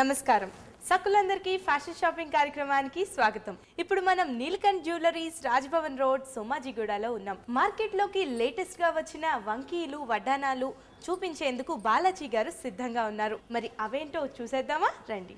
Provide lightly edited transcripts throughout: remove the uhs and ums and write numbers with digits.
నమస్కారం సకులందరికీ fashion shopping కార్యక్రమానికి స్వాగతం. ఇప్పుడు మనం నీలకంఠ్ జ్యువెలరీస్ రాజ్భవన్ రోడ్ సోమాజిగూడలో ఉన్నాం. మార్కెట్ లోకి లేటెస్ట్ గా వచ్చిన వంకీలు వడ్డానాలు చూపించేందుకు బాలాజీ గారు సిద్ధంగా ఉన్నారు. మరి అవేంటో చూసేద్దామా రండి.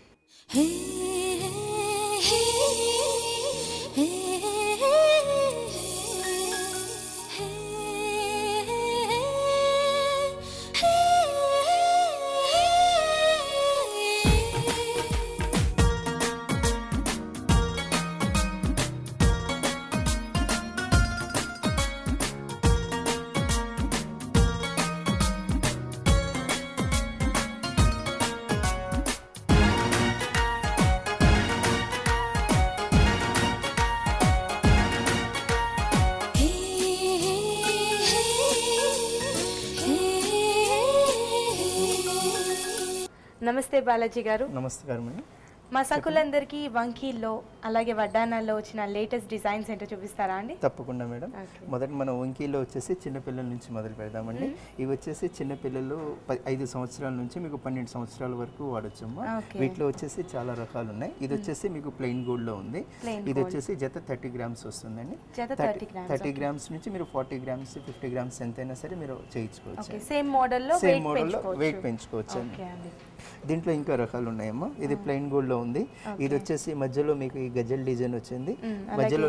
నమస్తే బాలాజీ గారు. నమస్కారం అండి. మా సకులందరికీ వంకీల్లో అలాగే వడ్డానాల్లో వచ్చిన లేటెస్ట్ డిజైన్స్ ఏంటో చూపిస్తారా అండి? తప్పకుండా మేడం. మొదట మనం వంకీలో వచ్చేసి చిన్నపిల్లల నుంచి మొదలు పెడదామండి. ఇవి వచ్చేసి చిన్నపిల్లలు 5 సంవత్సరాల నుంచి మీకు 12 సంవత్సరాల వరకు వాడొచ్చమ్మా. వీటిలో వచ్చేసి చాలా రకాలు ఉన్నాయి. ఇది వచ్చేసి మీకు ప్లెయిన్ గోల్డ్ లో ఉంది. ఇది వచ్చేసి జత 30 గ్రామ్స్ వస్తుందండి. 30 గ్రామ్స్ నుంచి మీరు 40 గ్రామ్స్ 50 గ్రామ్స్ ఎంతైనా సరే మీరు చేయించుకోవచ్చు. సేమ్ మోడల్లో వెయిట్ పెంచుకోవచ్చు అండి. దీంట్లో ఇంకా రకాలు ఉన్నాయమ్మా. ఇది ప్లెయిన్ గోల్డ్ లో ఉంది. ఇది వచ్చేసి మధ్యలో మీకు ఈ గజల్ డిజైన్ వచ్చింది. మధ్యలో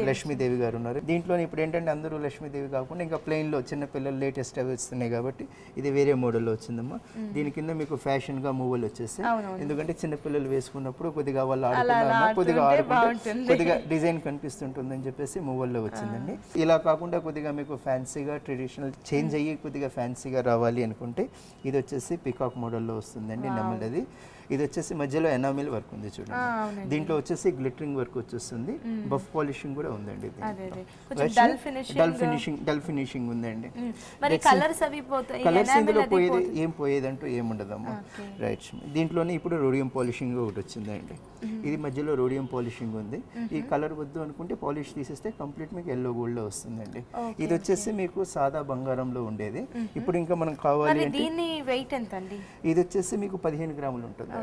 లక్ష్మీదేవి గారు ఉన్నారు. దీంట్లో ఇప్పుడు ఏంటంటే అందరూ లక్ష్మీదేవి కాకుండా ఇంకా ప్లెయిన్ లో చిన్న పిల్లలు లేటెస్ట్ అవి వస్తున్నాయి కాబట్టి ఇది వేరే మోడల్లో వచ్చిందమ్మా. దీని కింద మీకు ఫ్యాషన్ గా మూవలు వచ్చేసి, ఎందుకంటే చిన్న పిల్లలు వేసుకున్నప్పుడు కొద్దిగా వాళ్ళు కొద్దిగా డిజైన్ కనిపిస్తుంటుందని చెప్పేసి మూవల్లో వచ్చిందండి. ఇలా కాకుండా కొద్దిగా మీకు ఫ్యాన్సీగా ట్రెడిషనల్ చేంజ్ అయ్యి కొద్దిగా ఫ్యాన్సీగా రావాలి అనుకుంటే ఇది వచ్చేసి పికాక్ మోడల్లో వస్తుందండి. నెమ్మది ఇది వచ్చేసి మధ్యలో ఎనామిల్ వర్క్ ఉంది చూడండి. దీంట్లో వచ్చేసి గ్లిటరింగ్ వర్క్ వచ్చేస్తుంది. బఫ్ పాలిషింగ్ కూడా ఉందండి. డల్ ఫినిషింగ్ ఉందండి. కలర్స్ ఇందులో పోయేది ఏం పోయేదంటూ ఏముండదమ్మా. రైట్. దీంట్లోనే ఇప్పుడు రోడియం పాలిషింగ్ ఒకటి వచ్చిందండి. ఇది మధ్యలో రోడియం పాలిషింగ్ ఉంది. ఈ కలర్ వద్దు అనుకుంటే పాలిష్ తీసేస్తే కంప్లీట్ మీకు ఎల్లో గోల్డ్ లో వస్తుందండి. ఇది వచ్చేసి మీకు సాదా బంగారంలో ఉండేది. ఇప్పుడు ఇంకా మనం కావాలి అంటే ఇది వచ్చేసి మీకు 15 గ్రాములు ఉంటుంది.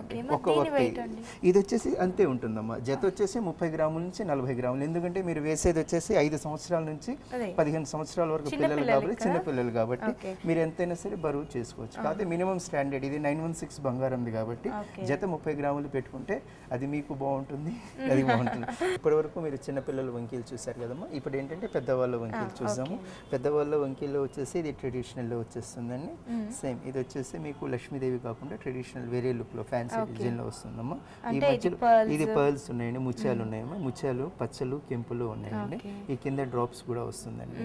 ఇది వచ్చేసి అంతే ఉంటుందమ్మా. జత వచ్చేసి 30 గ్రాముల నుంచి 40 గ్రాములు. ఎందుకంటే మీరు వేసేది వచ్చేసి 5 సంవత్సరాల నుంచి 15 సంవత్సరాల వరకు పిల్లలు కాబట్టి చిన్న పిల్లలు కాబట్టి మీరు ఎంతైనా సరే బరువు చేసుకోవచ్చు. కాకపోతే మినిమం స్టాండర్డ్ ఇది 916 బంగారంది కాబట్టి జత 30 గ్రాములు పెట్టుకుంటే అది మీకు బాగుంటుంది, అది బాగుంటుంది. ఇప్పటి వరకు మీరు చిన్నపిల్లల వంకీలు చూసారు కదమ్మా. ఇప్పుడు ఏంటంటే పెద్దవాళ్ళ వంకీలు చూసాము. పెద్దవాళ్ళ వంకీల్లో వచ్చేసి ఇది ట్రెడిషనల్ లో వచ్చేస్తుందండి. సేమ్ ఇది వచ్చేసి మీకు లక్ష్మీదేవి కాకుండా ట్రెడిషనల్ వేరే లుక్ లో ఫ్యాన్సీ డిజైన్ లో వస్తుందమ్మా. ఈ మధ్యలో ఇది పర్ల్స్ ఉన్నాయండి, ముత్యాలు ఉన్నాయమ్మా. ముత్యాలు పచ్చలు కెంపులు ఉన్నాయండి. ఈ కింద డ్రాప్స్ కూడా వస్తుందండి.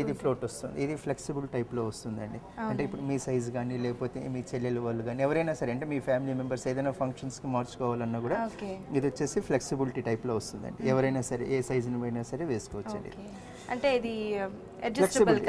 ఇది ఫ్లోట్ వస్తుంది. ఇది ఫ్లెక్సిబుల్ టైప్ లో వస్తుందండి. అంటే ఇప్పుడు మీ సైజ్ కానీ లేకపోతే మీ చెల్లెలు వాళ్ళు కానీ ఎవరైనా సరే అంటే మీ ఫ్యామిలీ మెంబర్స్ ఏదైనా ఫంక్షన్స్ కి మార్చుకోవాలన్నా కూడా ఇది వచ్చేసి ఫ్లెక్సిబిలిటీ టైప్ లో వస్తుందండి. ఎవరైనా సరే ఏ సైజ్ అయినా సరే వేసుకోవచ్చండి. అంటే ఇది అడ్జస్టబుల్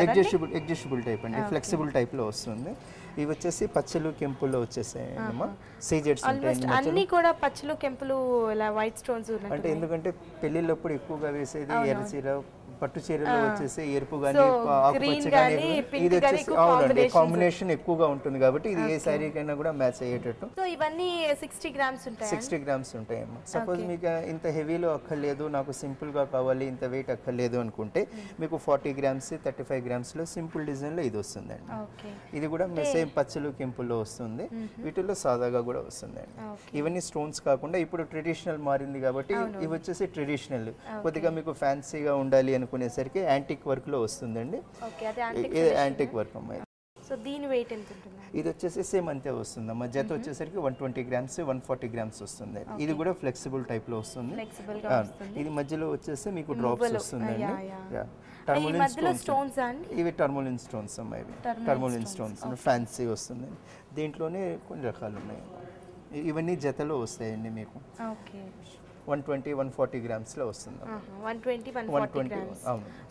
టైప్ అండి. ఫ్లెక్సిబుల్ టైప్ లో వస్తుంది. ఇవి వచ్చేసి పచ్చలు కెంపుల్లో వచ్చేసాయమ్మా. సీజెడ్స్ ఉంటాయి. అన్ని కూడా పచ్చలు కెంపులు ఇలా వైట్ స్టోన్స్ అంటే ఎందుకంటే పెళ్లిళ్ళప్పుడు ఎక్కువగా వేసేది ఎర్రచీర పట్టు చీరలో వచ్చేసి ఎరుపు గానీ ఆకుపచ్చ గానీ ఇది వచ్చేసి అవునండి కాంబినేషన్ ఎక్కువగా ఉంటుంది కాబట్టి ఇది ఏ శారీ కైనా కూడా మ్యాచ్ అయ్యేటట్టు. సో ఇవన్నీ 60 గ్రామ్స్ ఉంటాయి. 60 గ్రామ్స్ ఉంటాయమ్మా. సపోజ్ మీకు ఇంత హెవీలో అక్కర్లేదు, నాకు సింపుల్ గా కావాలి, ఇంత వెయిట్ అక్కర్లేదు అనుకుంటే మీకు 40 గ్రామ్స్ 35 గ్రామ్స్ లో సింపుల్ డిజైన్ లో ఇది వస్తుందండి. ఇది కూడా సేమ్ పచ్చలు కెంపుల్లో వస్తుంది. వీటిల్లో సాదాగా కూడా వస్తుందండి. ఇవన్నీ స్టోన్స్ కాకుండా ఇప్పుడు ట్రెడిషనల్ మారింది కాబట్టి ఇవి వచ్చేసి ట్రెడిషనల్ కొద్దిగా మీకు ఫ్యాన్సీగా ఉండాలి అనుకునేసరికి యాంటిక్ వర్క్ లో వస్తుందండి. ఇది యాంటిక్ వర్క్ అమ్మాయి. సో దీని వెయిట్ ఎంత ఉంటుంది? ఇది వచ్చేసి సేమ్ అంతే వస్తుందమ్మా. జత వచ్చేసరికి 120 గ్రామ్స్ 140 గ్రామ్స్ వస్తుంది. ఇది కూడా ఫ్లెక్సిబుల్ టైప్ లో వస్తుంది. ఇది మధ్యలో వచ్చేసి మీకు డ్రాప్స్ వస్తుందండి. ఇవి టర్మోలిన్ స్టోన్స్ అమ్మా. ఇవి టర్మోలిన్ స్టోన్స్ ఫ్యాన్సీ వస్తుంది. దీంట్లోనే కొన్ని రకాలు ఉన్నాయి. ఇవన్నీ జతలో వస్తాయండి మీకు. 120-140 గ్రామ్స్ లో వస్తుంది. 120-140 గ్రామ్స్.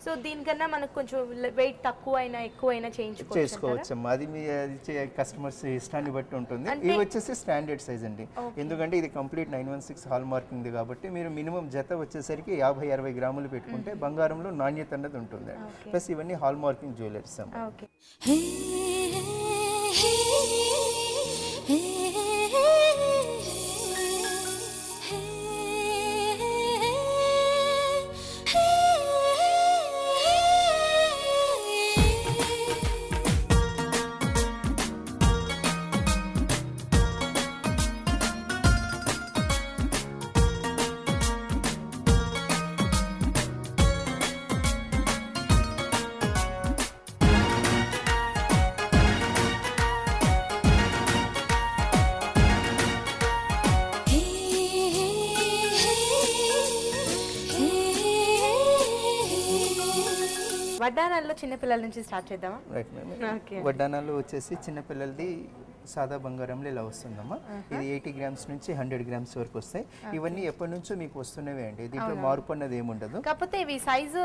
సో దీనికన్నా మనకు కొంచెం వెయిట్ తక్కువ అయినా ఎక్కువ అయినా చేసుకోవచ్చమ్మా. అది మీ కస్టమర్స్ ఇష్టాన్ని బట్టి ఉంటుంది. ఇవి వచ్చేసి స్టాండర్డ్ సైజ్ అండి. ఎందుకంటే ఇది కంప్లీట్ 916 హాల్ మార్కింగ్ కాబట్టి మీరు మినిమం జత వచ్చేసరికి 50-60 గ్రాములు పెట్టుకుంటే బంగారంలో నాణ్యత అన్నది ఉంటుంది. ప్లస్ ఇవన్నీ హాల్ మార్కింగ్ జ్యువెలరీస్ అమ్మా. వడ్డానాల్లో చిన్న పిల్లల నుంచి స్టార్ట్ చేద్దామా? Right madam. వడ్డానాలు వచ్చేసి చిన్నపిల్లలది సాదా బంగారంలో ఇలా వస్తుందమ్మా. ఇది 80 గ్రామ్స్ నుంచి 100 గ్రామ్స్ వరకు వస్తాయి. ఇవన్నీ ఎప్పటి నుంచో మీకు వస్తున్నవే అండి, దీంట్లో మార్పు అన్నది ఏముండదు. కాకపోతే ఇవి సైజు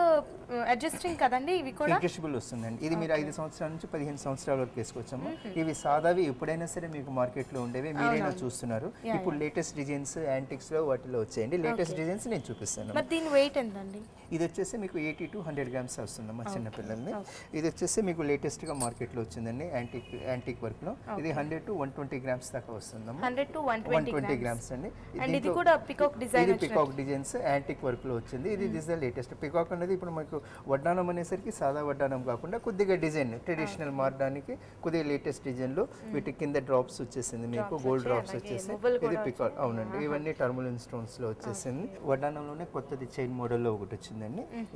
అడ్జస్టింగ్ కదండి, ఇవి కూడా అడ్జస్టబుల్ వస్తుందండి. ఇది మీరు 5 సంవత్సరాల నుంచి 15 సంవత్సరాల వరకు వేసుకోవచ్చమ్మా. ఇవి సాదావి ఎప్పుడైనా సరే మీకు మార్కెట్లో ఉండేవి, మీరైనా చూస్తున్నారు. ఇప్పుడు లేటెస్ట్ డిజైన్స్ యాంటిక్స్ లో వాటిలో వచ్చాయండి. లేటెస్ట్ డిజైన్స్ నేను చూపిస్తాను. మరి దీని వెయిట్ ఎంతండి? ఇది వచ్చేసి మీకు 80 to 100 గ్రామ్స్ వస్తుందమ్మా చిన్నపిల్లల్ని. ఇది వచ్చేసి మీకు లేటెస్ట్ గా మార్కెట్లో వచ్చిందండి యాంటిక్ వర్క్ లో. ఇది 100 to 120 గ్రామ్స్ దాకా వస్తుందమ్మా. 100 to 120 గ్రామ్స్ అండి. ఇది కూడా పికాక్ డిజైన్, ఇది పికాక్ డిజైన్స్ యాంటిక్ వర్క్ లో వచ్చింది. ఇది దిస్ ద లేటెస్ట్. పికాక్ అనేది ఇప్పుడు మనకు వడ్డానం అనేసరికి సాదా వడ్డానం కాకుండా కొద్దిగా డిజైన్ ట్రెడిషనల్ మారడానికి కొద్దిగా లేటెస్ట్ డిజైన్ లో వీటి కింద డ్రాప్స్ వచ్చేసింది, మీకు గోల్డ్ డ్రాప్స్ వచ్చేసి. ఇది పికాక్, అవునండి. ఇవన్నీ టర్మలిన్ స్టోన్స్ లో వచ్చేసింది. వడ్డానంలోనే కొత్తది చైన్ మోడల్ లో ఒకటి వచ్చిందండి.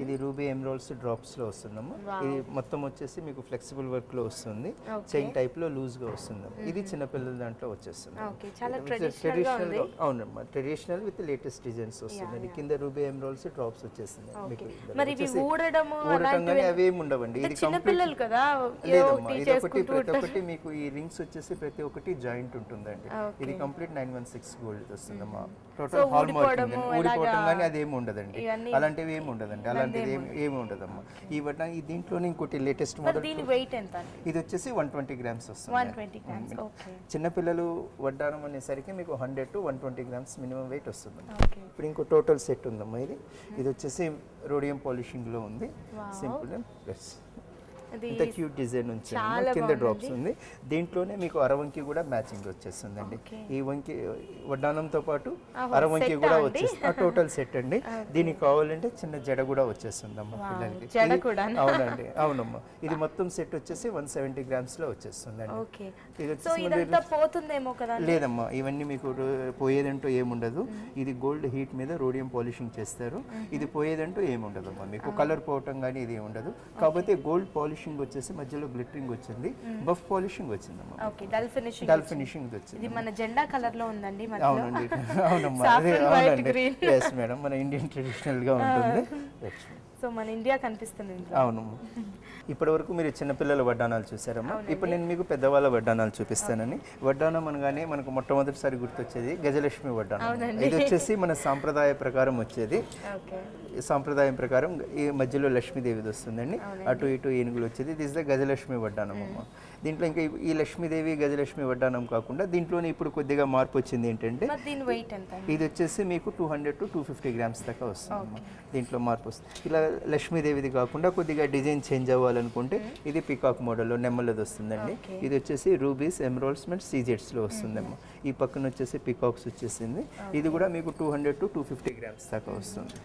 ఇది రూబీ ఎమరాల్డ్స్ డ్రాప్స్ లో వస్తుందమ్మా. ఇది మొత్తం వచ్చేసి మీకు ఫ్లెక్సిబుల్ వర్క్ లో వస్తుంది, చైన్ టైప్ లో లూజ్ గా వస్తుంది. ఇది చిన్నపిల్లల దాంట్లో వచ్చేస్తుంది. ట్రెడిషనల్, అవునమ్మా, ట్రెడిషనల్ విత్ లేటెస్ట్ డిజైన్స్ వస్తుంది. కింద రూబీ ఎమరాల్డ్స్ డ్రాప్స్ వచ్చేసింది. ఊడటం కానీ అవేమి ఉండవండి. ఇది చిన్నపిల్లలు కదా, లేదమ్మా. ఇది ఒకటి ప్రతి ఒక్కటి మీకు ఈ రింగ్స్ వచ్చేసి ప్రతి ఒక్కటి జాయింట్ ఉంటుందండి. ఇది కంప్లీట్ 916 గోల్డ్ వస్తుందమ్మా. టోటల్ హాల్ మార్కింగ్, ఊడిపోవటం కానీ అదేమి ఉండదండి. అలాంటివి ఏమి ఉండదండి, అలాంటిది ఏమి ఉండదమ్మా. ఈ వడ్డా ఈ దీంట్లోనే ఇంకోటి లేటెస్ట్ మోడల్. ఇది వచ్చేసి 120 గ్రామ్స్ వస్తుంది. చిన్నపిల్లలు వడ్డానం అనేసరికి మీకు 100 to 120 గ్రామ్స్ మినిమం వెయిట్ వస్తుంది. ఇప్పుడు ఇంకో టోటల్ సెట్ ఉందమ్మా. ఇది వచ్చేసి రోడియం పాలిషింగ్ లో ఉంది. సింపుల్ అండ్ ప్లస్ ఇంత క్యూట్ డిజైన్ ఉంది, కింద డ్రాప్స్ ఉంది. దీంట్లోనే మీకు అరవంకి కూడా మ్యాచింగ్ వచ్చేస్తుందండి. ఈ వంకి వడ్డానంతో పాటు అరవంకి కూడా వచ్చేస్తుంది. టోటల్ సెట్ అండి. దీనికి కావాలంటే చిన్న జడ కూడా వచ్చేస్తుంది అమ్మా పిల్లలకి. అవునండి, అవునమ్మా. ఇది మొత్తం సెట్ వచ్చేసి 170 గ్రామ్స్ లో వచ్చేస్తుందండి. లేదమ్మా, ఇవన్నీ మీకు పోయేదంటూ ఏముండదు. ఇది గోల్డ్ హీట్ మీద రోడియం పాలిషింగ్ చేస్తారు. ఇది పోయేదంటూ ఏముండదమ్మా. మీకు కలర్ పోవటం కానీ ఇది ఉండదు. కాకపోతే గోల్డ్ పాలిషింగ్ వచ్చేసి మధ్యలో గ్లిటరింగ్ వచ్చింది, బఫ్ పాలిషింగ్ వచ్చిందమ్మా. డల్ ఫినిషింగ్ వచ్చింది. ఇది మన జెండా కలర్ లో ఉందండి. అవునండి, అవునమ్మా. అవునండి, ఎస్ మేడం, మన ఇండియన్ ట్రెడిషనల్ గా ఉంటుంది. సో మన ఇండియా కనిపిస్తుంది. అవునమ్మా. ఇప్పటి వరకు మీరు చిన్నపిల్లల వడ్డానాలు చూసారమ్మా. ఇప్పుడు నేను మీకు పెద్దవాళ్ళ వడ్డానాలు చూపిస్తానని. వడ్డానం అనగానే మనకు మొట్టమొదటిసారి గుర్తొచ్చేది గజలక్ష్మి వడ్డానం. ఇది వచ్చేసి మన సాంప్రదాయ ప్రకారం వచ్చేది. సాంప్రదాయం ప్రకారం ఈ మధ్యలో లక్ష్మీదేవిది వస్తుందండి, అటు ఇటు ఏనుగులు వచ్చేది. ఇది ఇస్ ద గజలక్ష్మి వడ్డానం అమ్మ. దీంట్లో ఇంకా ఈ లక్ష్మీదేవి గజలక్ష్మి వడ్డానం కాకుండా దీంట్లోనే ఇప్పుడు కొద్దిగా మార్పు వచ్చింది ఏంటంటే ఇది వచ్చేసి మీకు 200 to 250 గ్రామ్స్ దాకా వస్తుంది. దీంట్లో మార్పు వస్తుంది. ఇలా లక్ష్మీదేవిది కాకుండా కొద్దిగా డిజైన్ చేంజ్ అవ్వాలనుకుంటే ఇది పికాక్ మోడల్లో నెమ్మలది వస్తుందండి. ఇది వచ్చేసి రూబీస్ ఎమరాల్డ్స్ అండ్ సీజెట్స్లో వస్తుందమ్మా. ఈ పక్కన వచ్చేసి పికాక్స్ వచ్చేసింది. ఇది కూడా మీకు 200 to 250 గ్రామ్స్ దాకా వస్తుంది.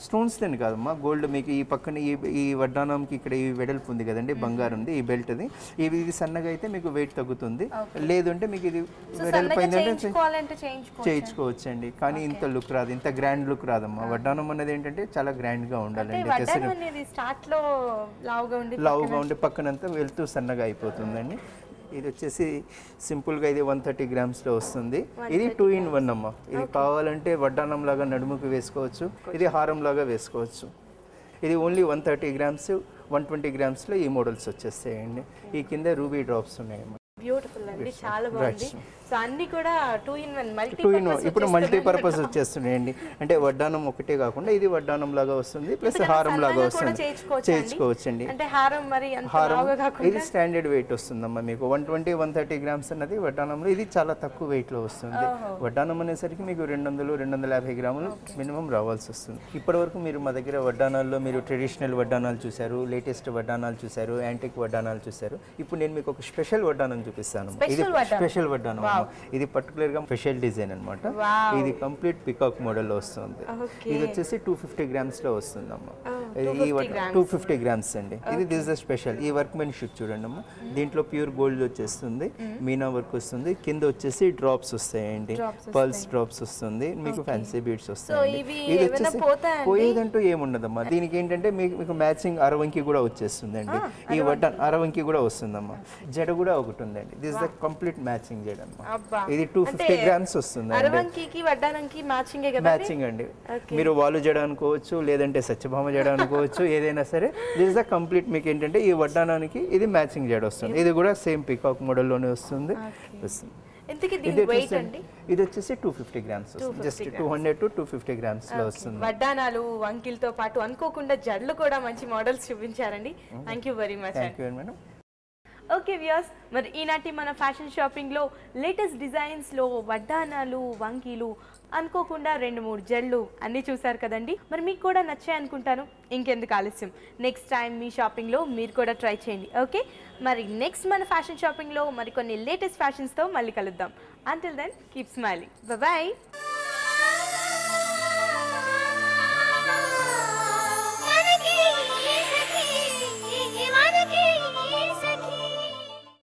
స్టోన్స్ అని కాదమ్మా, గోల్డ్ మీకు ఈ పక్కన ఈ వడ్డానంకి ఇక్కడ ఈ వెడల్పు ఉంది కదండి, బంగారం ఉంది, ఈ బెల్ట్ అది. ఇది సన్నగా అయితే మీకు వెయిట్ తగ్గుతుంది, లేదంటే మీకు ఇది వెడల్పు అయిందంటే చేయించుకోవచ్చు అండి. కానీ ఇంత లుక్ రాదు, ఇంత గ్రాండ్ లుక్ రాదమ్మా. వడ్డానం అనేది ఏంటంటే చాలా గ్రాండ్ గా ఉండాలండి. లావుగా ఉండి పక్కనంతా వెళ్తూ సన్నగా అయిపోతుందండి. ఇది వచ్చేసి సింపుల్గా ఇది 130 గ్రామ్స్లో వస్తుంది. ఇది 2-in-1 అమ్మ. ఇది కావాలంటే వడ్డానం లాగా నడుముకు వేసుకోవచ్చు, ఇది హారం లాగా వేసుకోవచ్చు. ఇది ఓన్లీ 130 గ్రామ్స్ 120 గ్రామ్స్లో ఈ మోడల్స్ వచ్చేస్తాయండి. ఈ కింద రూబీ డ్రాప్స్ ఉన్నాయమ్మా. బ్యూటిఫుల్ అండి, చాలా బాగుంది. సో అన్ని కూడా 2-in-1 ఇప్పుడు మల్టీపర్పస్ వచ్చేస్తున్నాయండి. అంటే వడ్డానం ఒకటే కాకుండా ఇది వడ్డానం లాగా వస్తుంది, ప్లస్ హారం లాగా వస్తుంది, చేయించుకోవచ్చు అండి. హారం ఇది స్టాండర్డ్ వెయిట్ వస్తుందమ్మా. మీకు 120-130 గ్రామ్స్ అన్నది వడ్డానంలో ఇది చాలా తక్కువ వెయిట్లో వస్తుంది. వడ్డానం అనేసరికి మీకు 200-250 గ్రాములు మినిమం రావాల్సి వస్తుంది. ఇప్పటి వరకు మీరు మా దగ్గర వడ్డానాల్లో మీరు ట్రెడిషనల్ వడ్డానాలు చూశారు, లేటెస్ట్ వడ్డానాలు చూశారు, యాంటిక్ వడ్డానాలు చూశారు. ఇప్పుడు నేను మీకు ఒక స్పెషల్ వడ్డానం చూపిస్తాను. ఇది స్పెషల్ వడ్డానం. ఇది పర్టికులర్ గా స్పెషల్ డిజైన్ అన్నమాట. ఇది కంప్లీట్ పికాక్ మోడల్ లో వస్తుంది. ఇది వచ్చేసి 250 గ్రామ్స్ లో వస్తుందమ్మా. ఈ 250 గ్రామ్స్ అండి. ఇది దిస్ ద స్పెషల్. ఈ వర్క్ మెన్షిప్ చూడండి అమ్మా. దీంట్లో ప్యూర్ గోల్డ్ వచ్చేస్తుంది, మీనా వర్క్ వస్తుంది, కింద వచ్చేసి డ్రాప్స్ వస్తాయండి, పల్స్ డ్రాప్స్ వస్తుంది, మీకు ఫ్యాన్సీ బీడ్స్ వస్తాయి. ఇది వచ్చేసి పోయేదంటూ ఏముండదమ్మా. దీనికి ఏంటంటే మీకు మ్యాచింగ్ అరవంకి కూడా వచ్చేస్తుందండి. ఈ వడ్డాన్ అరవంకి కూడా వస్తుందమ్మా. జడ కూడా ఒకటి ఉందండి. దిస్ ద కంప్లీట్ మ్యాచింగ్ జడ అమ్మా. ఇది 250 గ్రామ్స్ వస్తుంది. మ్యాచింగ్ అండి. మీరు వాలు జడ అనుకోవచ్చు, లేదంటే సత్యభామ జడ అనుకోవచ్చు, ఏదైనా సరే. దిస్ ఇస్ ద కంప్లీట్ మీకు ఏంటంటే ఈ వడ్డానానికి ఇది మ్యాచింగ్ జడ వస్తుంది. ఇది కూడా సేమ్ పీకాక్ మోడల్లోనే వస్తుంది. ఇంతకీ దీని వెయిట్ అండి? ఇది వచ్చేసి 250 గ్రామ్స్ వస్తుంది. జస్ట్ 200 to 250 గ్రామ్స్ లో వస్తుంది. వడ్డానాలు వంకిలతో పాటు అనుకోకుండా జడలు కూడా మంచి మోడల్స్ చూపించారండి. Thank you very much. Thank you madam. Okay viewers, మరి ఈనాటి మన ఫ్యాషన్ షాపింగ్లో లేటెస్ట్ డిజైన్స్లో వడ్డానాలు వంకీలు అనుకోకుండా 2-3 జళ్ళు అన్నీ చూసారు కదండి. మరి మీకు కూడా నచ్చాయి అనుకుంటాను. ఇంకెందుకు ఆలస్యం, నెక్స్ట్ టైం మీ షాపింగ్లో మీరు కూడా ట్రై చేయండి. ఓకే, మరి నెక్స్ట్ మన ఫ్యాషన్ షాపింగ్లో మరికొన్ని లేటెస్ట్ ఫ్యాషన్స్తో మళ్ళీ కలుద్దాం. Until then keep smiling. Bye.